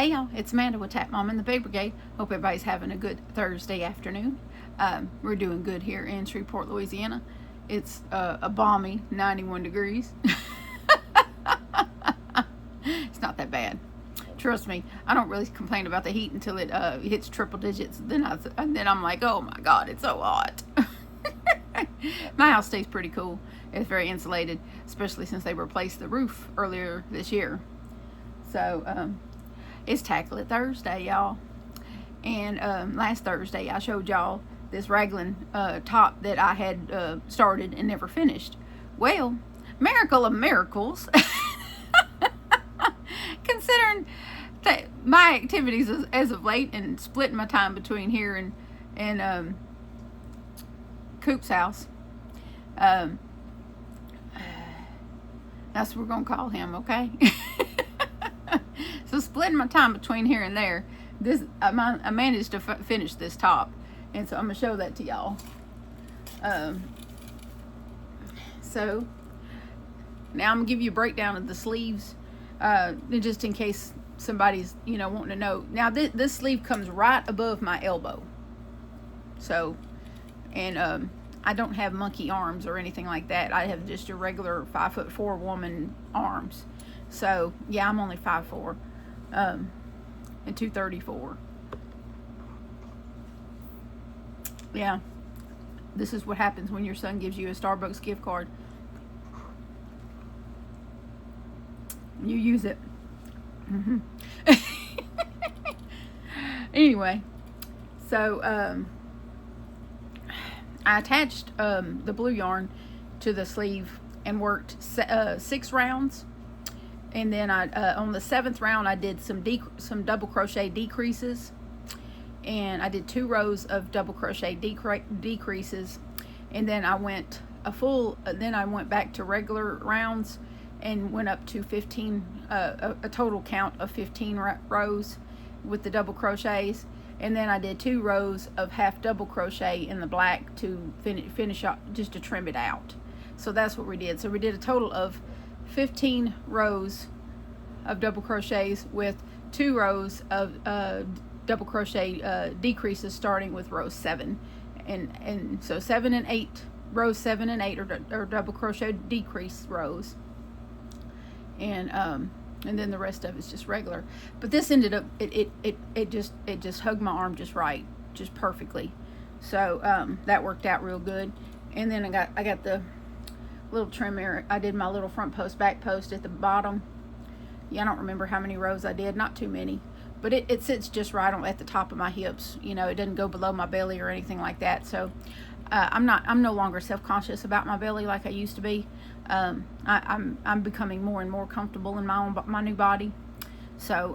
Hey y'all, it's Amanda with Tap Mom and the Big Brigade. Hope everybody's having a good Thursday afternoon. We're doing good here in Shreveport, Louisiana. It's a balmy 91 degrees. It's not that bad. Trust me, I don't really complain about the heat until it hits triple digits. Then I'm like, oh my God, it's so hot. My house stays pretty cool. It's very insulated, especially since they replaced the roof earlier this year. So it's Tackle It Thursday, y'all. And last Thursday I showed y'all this raglan top that I had started and never finished. Well, miracle of miracles, considering that my activities as of late and splitting my time between here and Coop's house. That's what we're gonna call him, okay? So splitting my time between here and there, I managed to finish this top, and so I'm gonna show that to y'all. So now I'm gonna give you a breakdown of the sleeves, just in case somebody's wanting to know. Now this sleeve comes right above my elbow, so and I don't have monkey arms or anything like that. I have just a regular 5'4" woman arms. So yeah, I'm only 5'4", and 234. Yeah, this is what happens when your son gives you a Starbucks gift card. You use it. Anyway, so I attached the blue yarn to the sleeve and worked 6 rounds, and then on the 7th round I did some double crochet decreases, and I did 2 rows of double crochet decreases, and then I went back to regular rounds and went up to 15, a total count of 15 rows with the double crochets. And then I did 2 rows of half double crochet in the black to finish up, just to trim it out. So that's what we did. So we did a total of 15 rows of double crochets with 2 rows of double crochet decreases, starting with row 7. And so 7 and 8, rows 7 and 8 are double crochet decrease rows. And then the rest of it's just regular. But this ended up, it just hugged my arm just right, just perfectly. So that worked out real good. And then I got the little trim area. I did my little front post, back post at the bottom. Yeah, I don't remember how many rows I did, not too many. But it sits just right at the top of my hips. It doesn't go below my belly or anything like that. So I'm no longer self-conscious about my belly like I used to be. I'm becoming more and more comfortable in my new body. So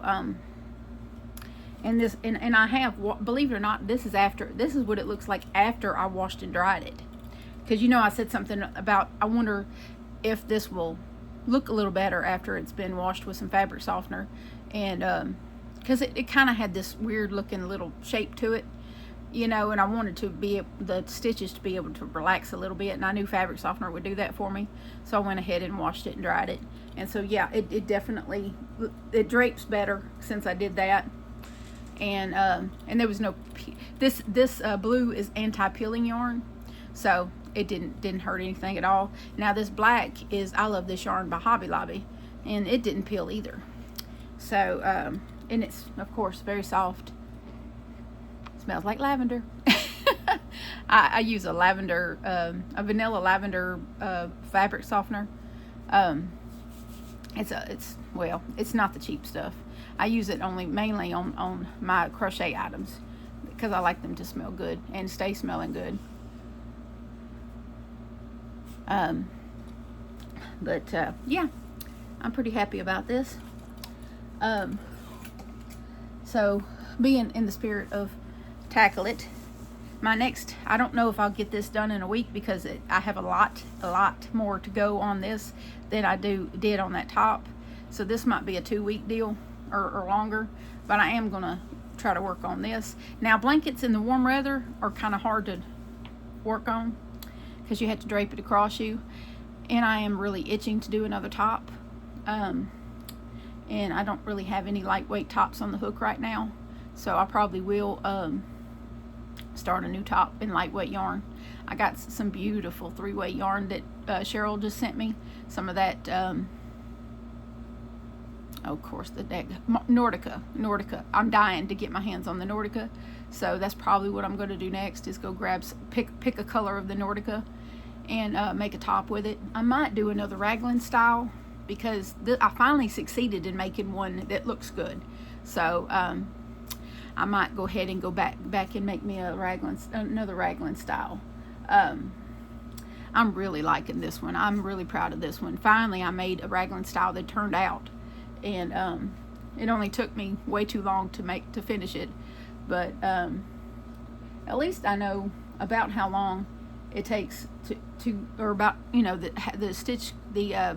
and I have, believe it or not, this is what it looks like after I washed and dried it. Because I said something about, I wonder if this will look a little better after it's been washed with some fabric softener, and because it kind of had this weird looking little shape to it. And I wanted the stitches to be able to relax a little bit, and I knew fabric softener would do that for me. So I went ahead and washed it and dried it. And so yeah, it definitely, it drapes better since I did that. And there was no, this blue is anti-peeling yarn, so it didn't hurt anything at all. Now this black is, I love this yarn by Hobby Lobby, and it didn't peel either. So and it's of course very soft. Smells like lavender. I use a vanilla lavender fabric softener. It's not the cheap stuff. I use it mainly on my crochet items because I like them to smell good and stay smelling good. Yeah, I'm pretty happy about this. So being in the spirit of Tackle It, my next, I don't know if I'll get this done in a week because I have a lot more to go on this than I did on that top. So this might be a 2-week deal or longer, but I am gonna try to work on this. Now blankets in the warm weather are kind of hard to work on because you have to drape it across you, and I am really itching to do another top. and I don't really have any lightweight tops on the hook right now, so I probably will start a new top in lightweight yarn. I got some beautiful 3-way yarn that Cheryl just sent me. Some of that, of course, the Nordica. I'm dying to get my hands on the Nordica, so that's probably what I'm going to do next, is go grab, pick a color of the Nordica and make a top with it. I might do another raglan style, because I finally succeeded in making one that looks good. So I might go ahead and go back and make me another raglan style. I'm really liking this one. I'm really proud of this one. Finally, I made a raglan style that turned out, and it only took me way too long to finish it, but at least I know about how long it takes or about, you know, the stitch, the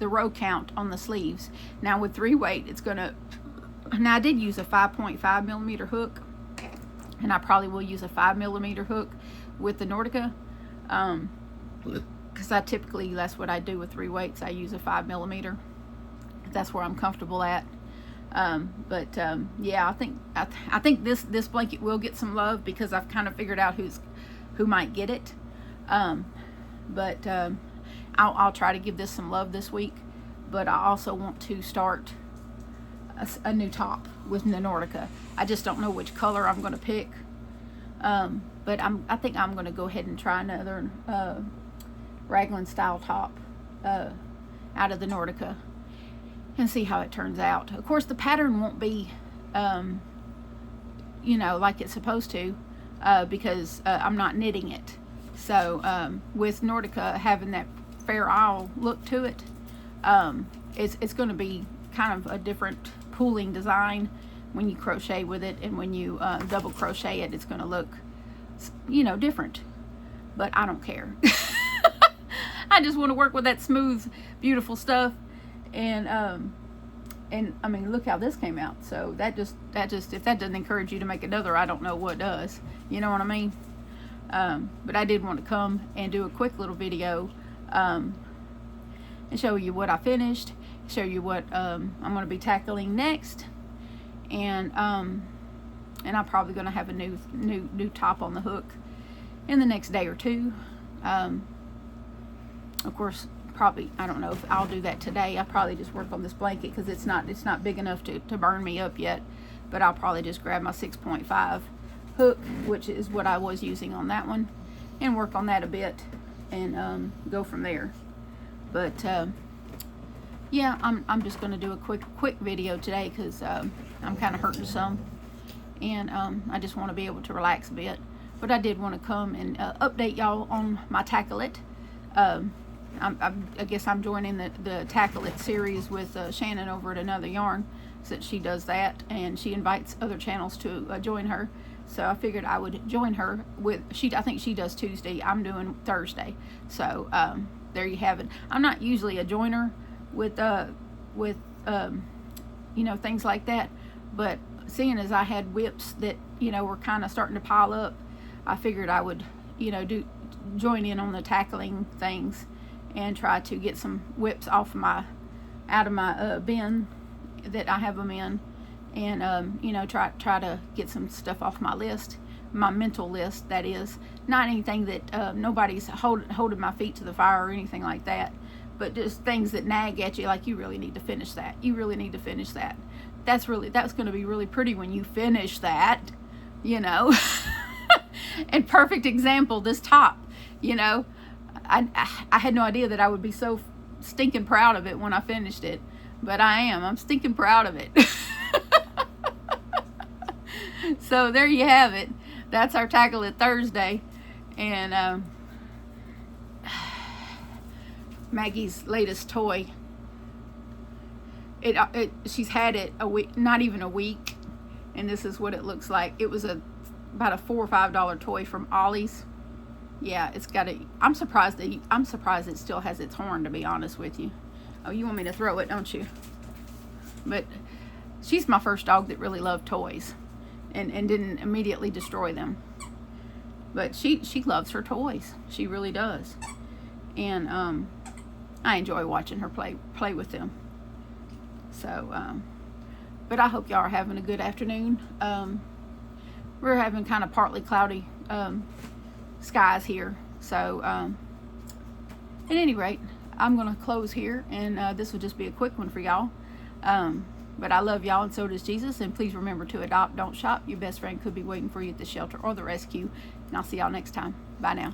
row count on the sleeves. Now with 3-weight, it's gonna, now I did use a 5.5 millimeter hook, and I probably will use a 5 millimeter hook with the Nordica, because I typically, that's what I do with 3-weights. I use a 5 millimeter. That's where I'm comfortable at. Yeah, I think this blanket will get some love, because I've kind of figured out who might get it. I'll try to give this some love this week, but I also want to start a new top with the Nordica. I just don't know which color I'm going to pick, but I think I'm going to go ahead and try another raglan style top out of the Nordica and see how it turns out. Of course, the pattern won't be you know, like it's supposed to, because I'm not knitting it. So with Nordica having that Fair Isle look to it, it's going to be kind of a different pooling design when you crochet with it, and when you double crochet it, it's going to look, you know, different. But I don't care. I just want to work with that smooth, beautiful stuff, and I mean, look how this came out. So that just if that doesn't encourage you to make another, I don't know what does. You know what I mean? But I did want to come and do a quick little video and show you what I finished, show you what I'm going to be tackling next, and I'm probably going to have a new top on the hook in the next day or two. Of course, probably, I don't know if I'll do that today. I'll probably just work on this blanket, because it's not big enough to burn me up yet, but I'll probably just grab my 6.5 hook, which is what I was using on that one, and work on that a bit, and go from there. But yeah, I'm just going to do a quick video today, because I'm kind of hurting some, and I just want to be able to relax a bit. But I did want to come and update y'all on my Tackle It. I guess I'm joining the Tackle It series with Shannon over at Another Yarn, since she does that, and she invites other channels to join her. So I figured I would join her with, I think she does Tuesday, I'm doing Thursday. So there you have it. I'm not usually a joiner with you know, things like that, but seeing as I had whips that, you know, were kind of starting to pile up, I figured I would, you know, join in on the tackling things and try to get some whips out of my bin that I have them in, and you know, try to get some stuff off my list, my mental list, that is. Not anything that nobody's holding my feet to the fire or anything like that, but just things that nag at you, like, you really need to finish that, you really need to finish that. That's going to be really pretty when you finish that, you know. And perfect example, this top, you know, I had no idea that I would be so stinking proud of it when I finished it, but I'm stinking proud of it. So there you have it. That's our Tackle It Thursday, and Maggie's latest toy. She's had it a week, not even a week, and this is what it looks like. It was about a $4 or $5 toy from Ollie's. Yeah, it's got I'm surprised it still has its horn, to be honest with you. Oh, you want me to throw it, don't you? But she's my first dog that really loved toys and didn't immediately destroy them. But she loves her toys. She really does. And I enjoy watching her play with them. So, but I hope y'all are having a good afternoon. We're having kind of partly cloudy skies here. So, at any rate, I'm going to close here, and this will just be a quick one for y'all. But I love y'all, and so does Jesus. And please remember to adopt, don't shop. Your best friend could be waiting for you at the shelter or the rescue. And I'll see y'all next time. Bye now.